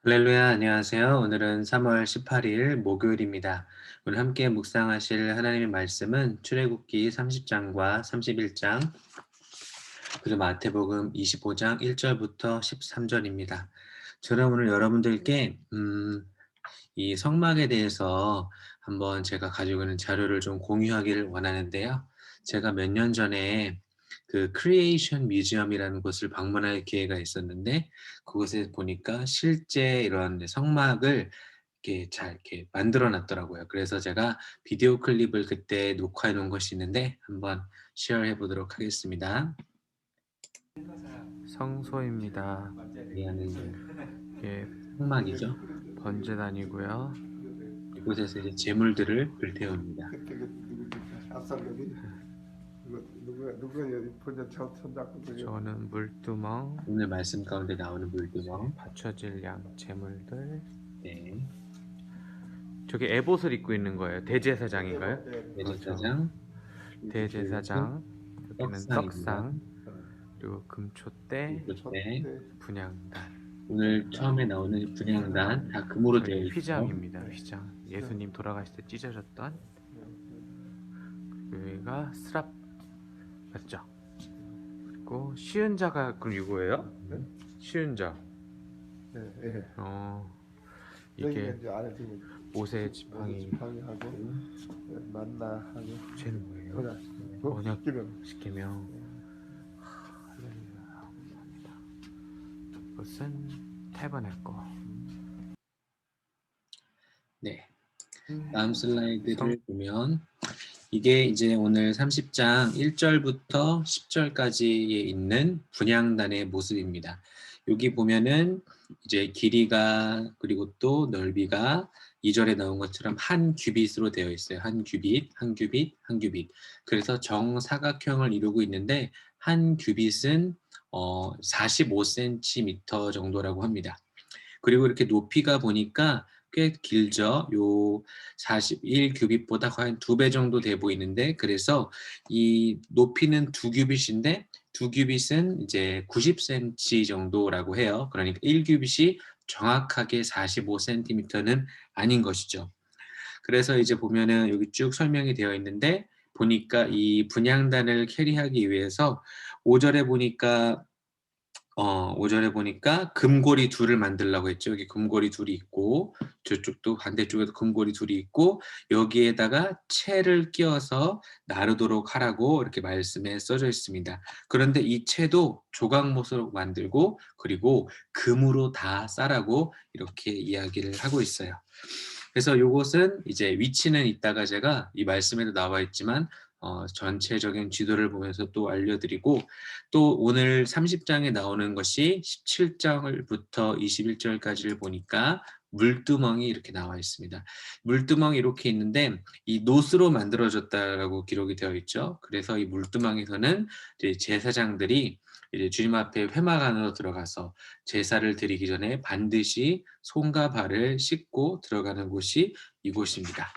할렐루야, 안녕하세요. 오늘은 3월 18일 목요일입니다. 오늘 함께 묵상하실 하나님의 말씀은 출애굽기 30장과 31장, 그리고 마태복음 25장 1절부터 13절입니다. 저는 오늘 여러분들께 이 성막에 대해서 한번 제가 가지고 있는 자료를 좀 공유하기를 원하는데요. 제가 몇 년 전에 그 크리에이션 뮤지엄이라는 곳을 방문할 기회가 있었는데, 그곳에 보니까 실제 이런 성막을 이렇게 잘 이렇게 만들어 놨더라고요. 그래서 제가 비디오 클립을 그때 녹화해 놓은 것이 있는데 한번 쉐어해 보도록 하겠습니다. 성소입니다. 여기는 이게 성막이죠. 번제단이고요. 이곳에서 이제 제물들을 불태웁니다. 그때 누구지? 아살롬이 누가 여기 번역 손잡고 저는 물두멍, 오늘 말씀 가운데 나오는 물두멍. 받쳐질 양 제물들. 네. 저기 에봇을 입고 있는 거예요. 대제사장인가요? 대제사장. 대제사장. 여기는 떡상입니다. 떡상. 그리고 금초대, 그때 분향단. 오늘 처음에 나오는 분향단 다 금으로 되어 저희 있죠. 휘장입니다. 휘장. 예수님 돌아가실 때 찢어졌던. 여기가 스랍 맞죠? 그리고 시은자가 그럼 이거예요? 시은자. 예. 이게 이제 안에 지금 모세 지팡이. 하고 만나하고 쟤는 뭐예요? 언약 언약 기름 십계명. 할렐루야. 감사합니다. 이것은 태버네코. 네. 다음 슬라이드를 보면 이게 이제 오늘 30장 1절부터 10절까지에 있는 분향단의 모습입니다. 여기 보면은 이제 길이가 그리고 또 넓이가 2절에 나온 것처럼 한 규빗으로 되어 있어요. 한 규빗, 한 규빗, 한 규빗. 그래서 정사각형을 이루고 있는데 한 규빗은 45cm 정도라고 합니다. 그리고 이렇게 높이가 보니까 꽤 길죠. 요 41규빗보다 거의 한 2배 정도 돼 보이는데, 그래서 이 높이는 2규빗인데 2규빗은 이제 90cm 정도라고 해요. 그러니까 1규빗이 정확하게 45cm는 아닌 것이죠. 그래서 이제 보면은 여기 쭉 설명이 되어 있는데, 보니까 이 분향단을 캐리하기 위해서 5절에 보니까 5절에 보니까 금고리 둘을 만들라고 했죠. 여기 금고리 둘이 있고 저쪽도 반대쪽에도 금고리 둘이 있고 여기에다가 채를 끼워서 나르도록 하라고 이렇게 말씀에 써져 있습니다. 그런데 이 채도 조각못으로 만들고 그리고 금으로 다 싸라고 이렇게 이야기를 하고 있어요. 그래서 요것은 이제 위치는 이따가 제가 이 말씀에도 나와 있지만 전체적인 지도를 보면서 또 알려드리고, 또 오늘 30장에 나오는 것이 17장부터 21절까지를 보니까 물두멍이 이렇게 나와 있습니다. 물두멍이 이렇게 있는데 이 노스로 만들어졌다라고 기록이 되어 있죠. 그래서 이 물두멍에서는 이제 제사장들이 이제 주님 앞에 회막 안으로 들어가서 제사를 드리기 전에 반드시 손과 발을 씻고 들어가는 곳이 이곳입니다.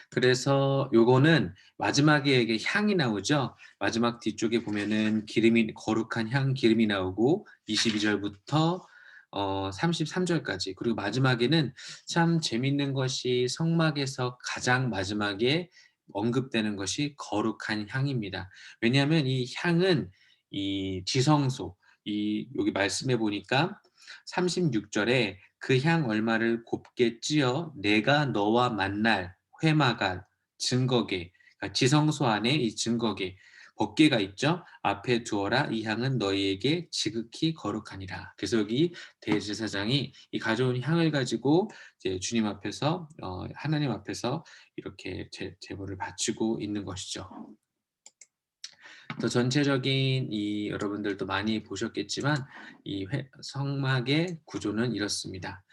그래서 요거는 마지막에 이게 향이 나오죠. 마지막 뒤쪽에 보면은 기름이 거룩한 향 기름이 나오고 22절부터 33절까지, 그리고 마지막에는 참 재밌는 것이 성막에서 가장 마지막에 언급되는 것이 거룩한 향입니다. 왜냐하면 이 향은 이 지성소, 이 여기 말씀해 보니까 36절에 그 향 얼마를 곱게 찌어 내가 너와 만날 회마가 증거계, 그러니까 지성소 안에 이 증거계 법궤가 있죠. 앞에 두어라. 이 향은 너희에게 지극히 거룩하니라. 그래서 여기 대제사장이 이 가져온 향을 가지고 이제 주님 앞에서 하나님 앞에서 이렇게 제물을 바치고 있는 것이죠. 또 전체적인 이 여러분들도 많이 보셨겠지만 이 성막의 구조는 이렇습니다.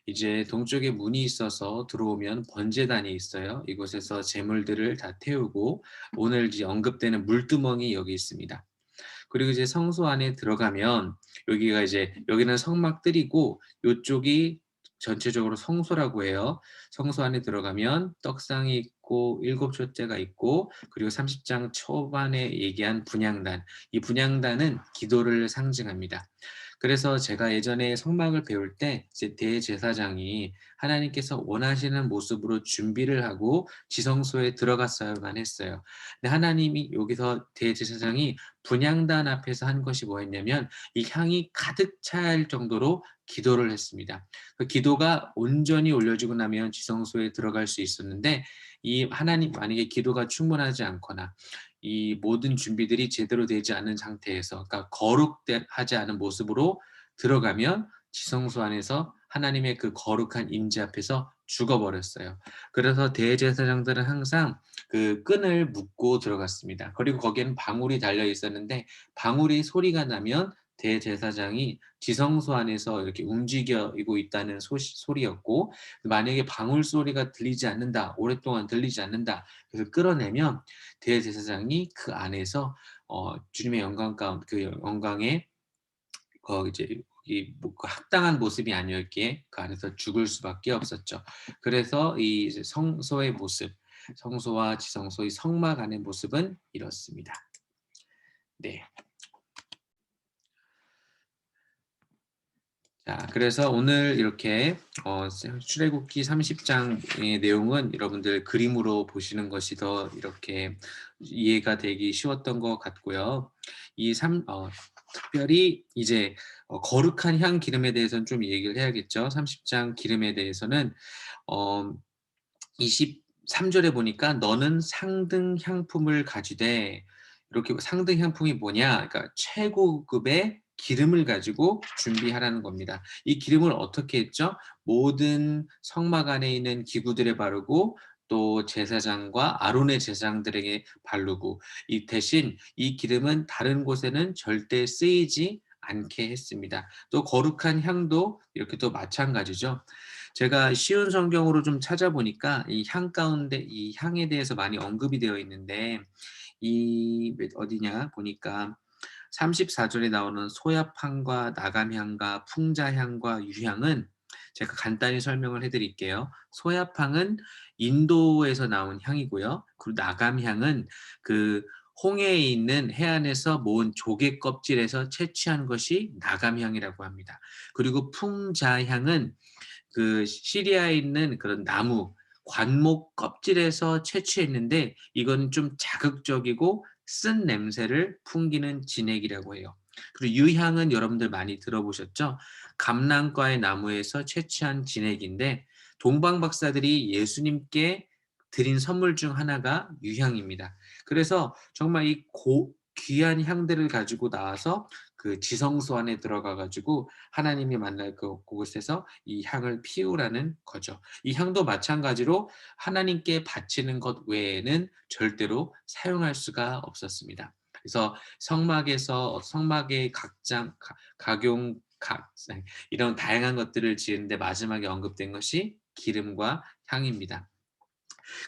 이제 동쪽에 문이 있어서 들어오면 번제단이 있어요. 이곳에서 제물들을 다 태우고 오늘 이제 언급되는 물두멍이 여기 있습니다. 그리고 이제 성소 안에 들어가면 여기가 이제 여기는 성막들이고 이쪽이 전체적으로 성소라고 해요. 성소 안에 들어가면 떡상이 있고 일곱 촛대가 있고 그리고 30장 초반에 얘기한 분향단, 이 분향단은 기도를 상징합니다. 그래서 제가 예전에 성막을 배울 때 이제 대제사장이 하나님께서 원하시는 모습으로 준비를 하고 지성소에 들어갔어야만 했어요. 근데 하나님이 여기서 대제사장이 분향단 앞에서 한 것이 뭐였냐면 이 향이 가득 찰 정도로 기도를 했습니다. 그 기도가 온전히 올려지고 나면 지성소에 들어갈 수 있었는데 이 하나님 만약에 기도가 충분하지 않거나 이 모든 준비들이 제대로 되지 않은 상태에서 그러니까 거룩하지 않은 모습으로 들어가면 지성소 안에서 하나님의 그 거룩한 임재 앞에서 죽어버렸어요. 그래서 대제사장들은 항상 그 끈을 묶고 들어갔습니다. 그리고 거기에는 방울이 달려 있었는데 방울이 소리가 나면 대제사장이 지성소 안에서 이렇게 움직이고 있다는 소리였고 만약에 방울 소리가 들리지 않는다, 오랫동안 들리지 않는다, 그래서 끌어내면 대제사장이 그 안에서 주님의 영광 가운데 그 영광에 이제 그 합당한 모습이 아니었기에 그 안에서 죽을 수밖에 없었죠. 그래서 이 이제 성소의 모습, 성소와 지성소의 성막 안의 모습은 이렇습니다. 네. 자, 그래서 오늘 이렇게 출애굽기 30장의 내용은 여러분들 그림으로 보시는 것이 더 이렇게 이해가 되기 쉬웠던 것 같고요. 특별히 이제 거룩한 향 기름에 대해서는 좀 얘기를 해야겠죠. 30장 기름에 대해서는 어, 23절에 보니까 너는 상등 향품을 가지되 이렇게 상등 향품이 뭐냐? 그러니까 최고급의 기름을 가지고 준비하라는 겁니다. 이 기름을 어떻게 했죠? 모든 성막 안에 있는 기구들에 바르고 또 제사장과 아론의 제사장들에게 바르고 이 대신 이 기름은 다른 곳에는 절대 쓰이지 않게 했습니다. 또 거룩한 향도 이렇게 또 마찬가지죠. 제가 쉬운 성경으로 좀 찾아보니까 이 향 가운데 이 향에 대해서 많이 언급이 되어 있는데 이 어디냐 보니까 34절에 나오는 소야향과 나감향과 풍자향과 유향은 제가 간단히 설명을 해드릴게요. 소야향은 인도에서 나온 향이고요. 그리고 나감향은 그 홍해에 있는 해안에서 모은 조개 껍질에서 채취한 것이 나감향이라고 합니다. 그리고 풍자향은 그 시리아에 있는 그런 나무 관목 껍질에서 채취했는데 이건 좀 자극적이고 쓴 냄새를 풍기는 진액이라고 해요. 그리고 유향은 여러분들 많이 들어보셨죠? 감람과의 나무에서 채취한 진액인데 동방 박사들이 예수님께 드린 선물 중 하나가 유향입니다. 그래서 정말 이 귀한 향들을 가지고 나와서 그 지성소 안에 들어가 가지고 하나님이 만날 그곳에서 이 향을 피우라는 거죠. 이 향도 마찬가지로 하나님께 바치는 것 외에는 절대로 사용할 수가 없었습니다. 그래서 성막의 각용 이런 다양한 것들을 지은데 마지막에 언급된 것이 기름과 향입니다.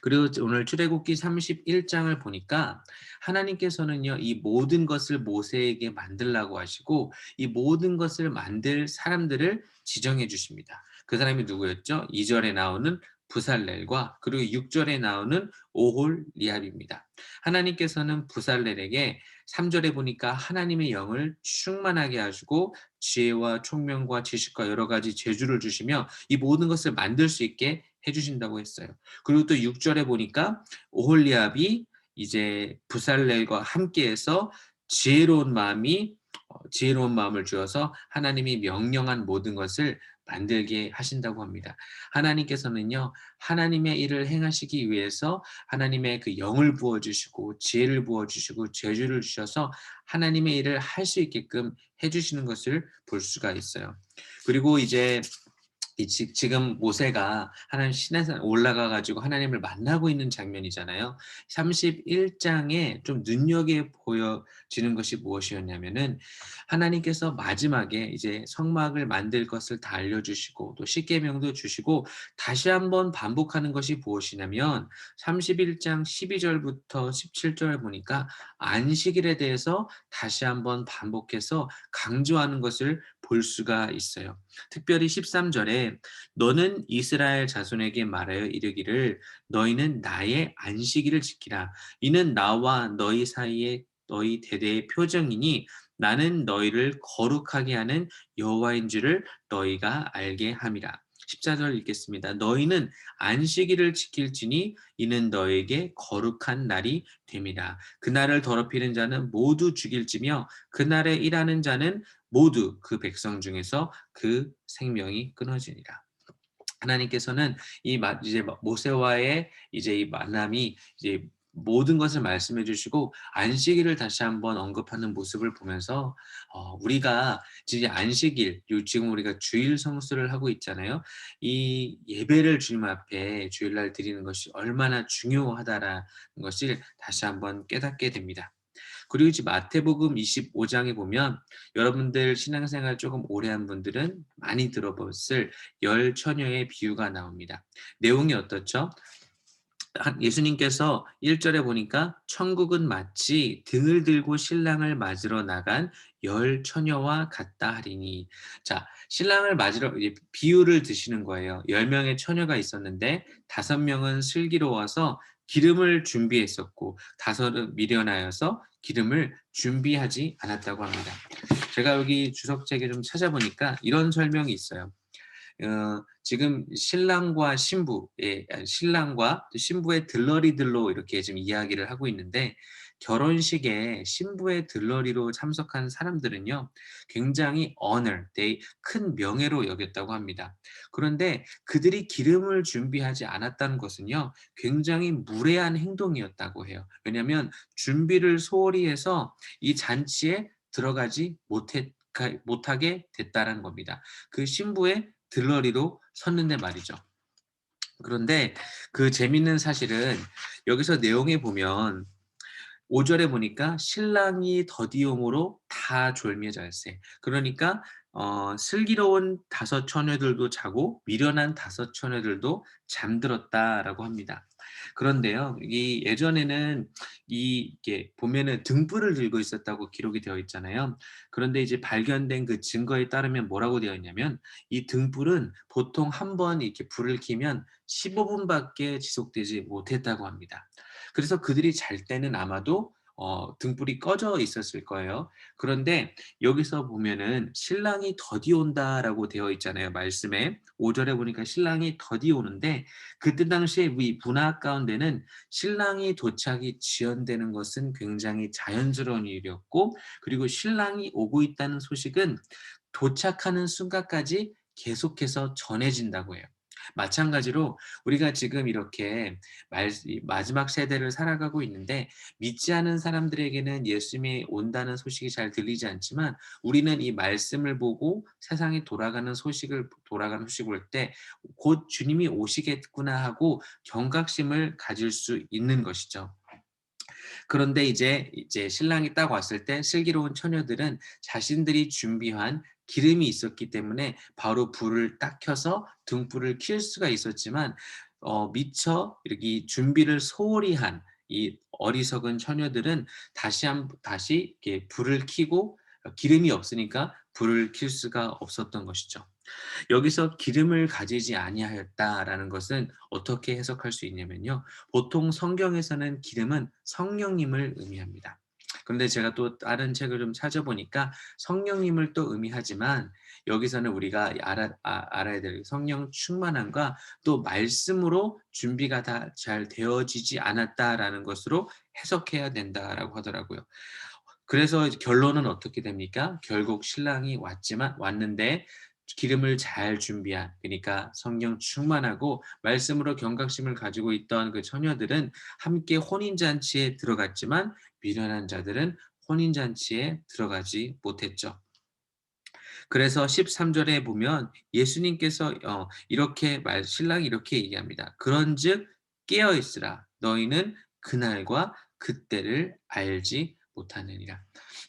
그리고 오늘 출애굽기 31장을 보니까 하나님께서는요, 이 모든 것을 모세에게 만들라고 하시고 이 모든 것을 만들 사람들을 지정해 주십니다. 그 사람이 누구였죠? 2절에 나오는 부살렐과 그리고 6절에 나오는 오홀리압입니다. 하나님께서는 부살렐에게 3절에 보니까 하나님의 영을 충만하게 하시고 지혜와 총명과 지식과 여러 가지 재주를 주시며 이 모든 것을 만들 수 있게 해주신다고 했어요. 그리고 또 6절에 보니까 오홀리압이 이제 부살렐과 함께해서 지혜로운 마음을 주어서 하나님이 명령한 모든 것을 만들게 하신다고 합니다. 하나님께서는요, 하나님의 일을 행하시기 위해서 하나님의 그 영을 부어주시고 지혜를 부어주시고 재주를 주셔서 하나님의 일을 할 수 있게끔 해주시는 것을 볼 수가 있어요. 그리고 이제 지금 모세가 하나님 시내산 올라가 가지고 하나님을 만나고 있는 장면이잖아요. 31장에 좀 눈여겨 보여지는 것이 무엇이었냐면은 하나님께서 마지막에 이제 성막을 만들 것을 다 알려주시고 또 십계명도 주시고 다시 한번 반복하는 것이 무엇이냐면 31장 12절부터 17절 보니까 안식일에 대해서 다시 한번 반복해서 강조하는 것을 볼 수가 있어요. 특별히 13절에 너는 이스라엘 자손에게 말하여 이르기를 너희는 나의 안식일을 지키라. 이는 나와 너희 사이에 너희 대대의 표정이니 나는 너희를 거룩하게 하는 여호와인 줄을 너희가 알게 함이라. 14절 읽겠습니다. 너희는 안식일을 지킬지니 이는 너에게 거룩한 날이 됨이라. 그날을 더럽히는 자는 모두 죽일지며 그날에 일하는 자는 모두 그 백성 중에서 그 생명이 끊어지니라. 하나님께서는 이제 모세와의 이제 이 만남이 이제 모든 것을 말씀해 주시고 안식일을 다시 한번 언급하는 모습을 보면서 우리가 이제 안식일, 지금 우리가 주일 성수를 하고 있잖아요. 이 예배를 주님 앞에 주일날 드리는 것이 얼마나 중요하다라는 것을 다시 한번 깨닫게 됩니다. 그리고 이제 마태복음 25장에 보면 여러분들 신앙생활 조금 오래 한 분들은 많이 들어봤을 열 처녀의 비유가 나옵니다. 내용이 어떻죠? 예수님께서 1절에 보니까 천국은 마치 등을 들고 신랑을 맞으러 나간 열 처녀와 같다 하리니. 자, 신랑을 맞으러 비유를 드시는 거예요. 10명의 처녀가 있었는데 5명은 슬기로워서 기름을 준비했었고 5은 미련하여서 기름을 준비하지 않았다고 합니다. 제가 여기 주석책에 좀 찾아보니까 이런 설명이 있어요. 지금 신랑과 신랑과 신부의 들러리들로 이렇게 지금 이야기를 하고 있는데 결혼식에 신부의 들러리로 참석한 사람들은요 굉장히 큰 명예로 여겼다고 합니다. 그런데 그들이 기름을 준비하지 않았다는 것은요 굉장히 무례한 행동이었다고 해요. 왜냐하면 준비를 소홀히 해서 이 잔치에 들어가지 못하게 됐다는 겁니다. 그 신부의 들러리로 섰는데 말이죠. 그런데 그 재밌는 사실은 여기서 내용에 보면 5절에 보니까 신랑이 더디움으로 다 졸며잘세. 그러니까 슬기로운 5 처녀들도 자고 미련한 5 처녀들도 잠들었다라고 합니다. 그런데요, 이 예전에는 이게 보면은 등불을 들고 있었다고 기록이 되어 있잖아요. 그런데 이제 발견된 그 증거에 따르면 뭐라고 되어 있냐면 이 등불은 보통 한 번 이렇게 불을 켜면 15분밖에 지속되지 못했다고 합니다. 그래서 그들이 잘 때는 아마도 등불이 꺼져 있었을 거예요. 그런데 여기서 보면은 신랑이 더디 온다라고 되어 있잖아요. 말씀에 5절에 보니까 신랑이 더디 오는데 그때 당시에 이 문화 가운데는 신랑이 도착이 지연되는 것은 굉장히 자연스러운 일이었고 그리고 신랑이 오고 있다는 소식은 도착하는 순간까지 계속해서 전해진다고 해요. 마찬가지로 우리가 지금 이렇게 마지막 세대를 살아가고 있는데 믿지 않은 사람들에게는 예수님이 온다는 소식이 잘 들리지 않지만 우리는 이 말씀을 보고 세상이 돌아가는 소식을 볼 때 곧 주님이 오시겠구나 하고 경각심을 가질 수 있는 것이죠. 그런데 이제 신랑이 딱 왔을 때 슬기로운 처녀들은 자신들이 준비한 기름이 있었기 때문에 바로 불을 딱 켜서 등불을 킬 수가 있었지만 미처 이렇게 준비를 소홀히 한 이 어리석은 처녀들은 다시 이렇게 불을 켜고 기름이 없으니까 불을 킬 수가 없었던 것이죠. 여기서 기름을 가지지 아니하였다라는 것은 어떻게 해석할 수 있냐면요. 보통 성경에서는 기름은 성령님을 의미합니다. 그런데 제가 또 다른 책을 좀 찾아보니까 성령님을 또 의미하지만 여기서는 우리가 알아야 될 성령 충만함과 또 말씀으로 준비가 다 잘 되어지지 않았다라는 것으로 해석해야 된다라고 하더라고요. 그래서 결론은 어떻게 됩니까? 결국 신랑이 왔는데 기름을 잘 준비한 그러니까 성령 충만하고 말씀으로 경각심을 가지고 있던 그 처녀들은 함께 혼인잔치에 들어갔지만 미련한 자들은 혼인잔치에 들어가지 못했죠. 그래서 13절에 보면 예수님께서 신랑이 이렇게 얘기합니다. 그런즉 깨어 있으라 너희는 그날과 그때를 알지 못하느니라.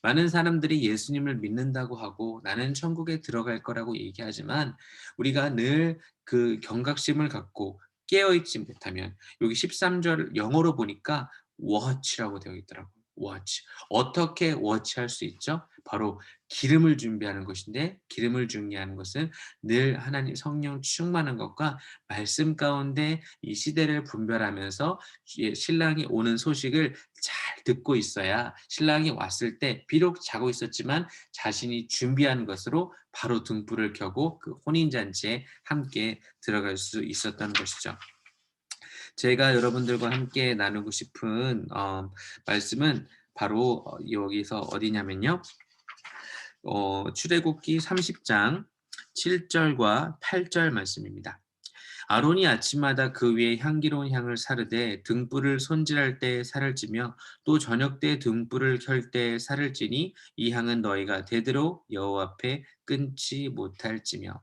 많은 사람들이 예수님을 믿는다고 하고 나는 천국에 들어갈 거라고 얘기하지만 우리가 늘 그 경각심을 갖고 깨어 있지 못하면 여기 13절 영어로 보니까 watch라고 되어 있더라고요. watch. 어떻게 watch할 수 있죠? 바로 기름을 준비하는 것인데, 기름을 준비하는 것은 늘 하나님 성령 충만한 것과 말씀 가운데 이 시대를 분별하면서 신랑이 오는 소식을 잘 듣고 있어야 신랑이 왔을 때 비록 자고 있었지만 자신이 준비한 것으로 바로 등불을 켜고 그 혼인잔치에 함께 들어갈 수 있었던 것이죠. 제가 여러분들과 함께 나누고 싶은 말씀은 바로 여기서 어디냐면요. 출애굽기 30장 7절과 8절 말씀입니다. 아론이 아침마다 그 위에 향기로운 향을 사르되 등불을 손질할 때 살을 찌며 또 저녁 때 등불을 켤 때 살을 찌니 이 향은 너희가 대대로 여호와 앞에 끊지 못할지며.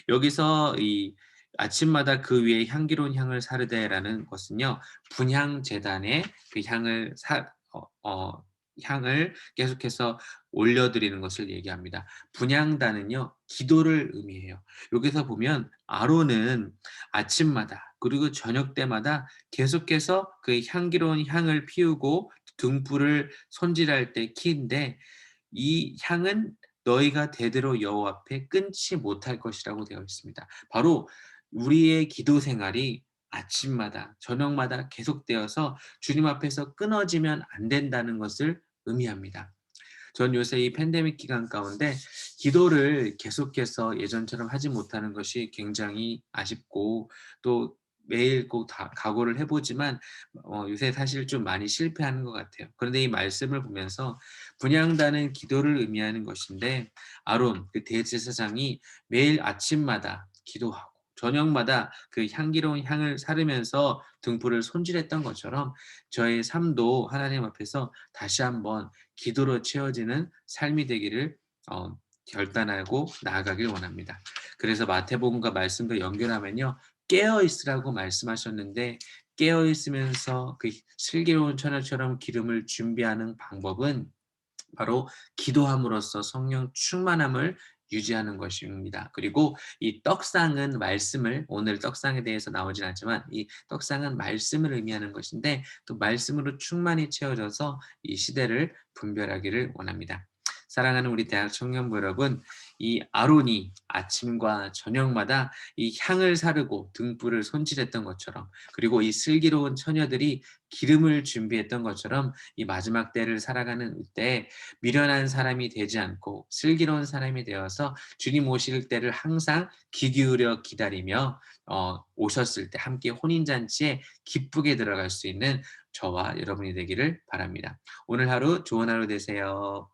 여기서 이 아침마다 그 위에 향기로운 향을 사르되라는 것은요, 분향 제단에 그 향을 계속해서 올려드리는 것을 얘기합니다. 분향단은요, 기도를 의미해요. 여기서 보면 아론은 아침마다 그리고 저녁 때마다 계속해서 그 향기로운 향을 피우고 등불을 손질할 때 키인데, 이 향은 너희가 대대로 여호와 앞에 끊지 못할 것이라고 되어 있습니다. 바로 우리의 기도 생활이 아침마다 저녁마다 계속되어서 주님 앞에서 끊어지면 안 된다는 것을 의미합니다. 전 요새 이 팬데믹 기간 가운데 기도를 계속해서 예전처럼 하지 못하는 것이 굉장히 아쉽고, 또 매일 꼭 다 각오를 해보지만 요새 사실 좀 많이 실패하는 것 같아요. 그런데 이 말씀을 보면서 분향단은 기도를 의미하는 것인데, 아론 그 대제사장이 매일 아침마다 기도하고 저녁마다 그 향기로운 향을 사르면서 등불을 손질했던 것처럼 저의 삶도 하나님 앞에서 다시 한번 기도로 채워지는 삶이 되기를 결단하고 나아가길 원합니다. 그래서 마태복음과 말씀도 연결하면요, 깨어 있으라고 말씀하셨는데, 깨어 있으면서 그 슬기로운 처녀처럼 기름을 준비하는 방법은 바로 기도함으로써 성령 충만함을 유지하는 것입니다. 그리고 이 떡상은 말씀을, 오늘 떡상에 대해서 나오진 않지만 이 떡상은 말씀을 의미하는 것인데, 또 말씀으로 충만히 채워져서 이 시대를 분별하기를 원합니다. 사랑하는 우리 대학 청년부 여러분, 이 아론이 아침과 저녁마다 이 향을 사르고 등불을 손질했던 것처럼, 그리고 이 슬기로운 처녀들이 기름을 준비했던 것처럼, 이 마지막 때를 살아가는 때 미련한 사람이 되지 않고 슬기로운 사람이 되어서 주님 오실 때를 항상 귀 기울여 기다리며 오셨을 때 함께 혼인잔치에 기쁘게 들어갈 수 있는 저와 여러분이 되기를 바랍니다. 오늘 하루 좋은 하루 되세요.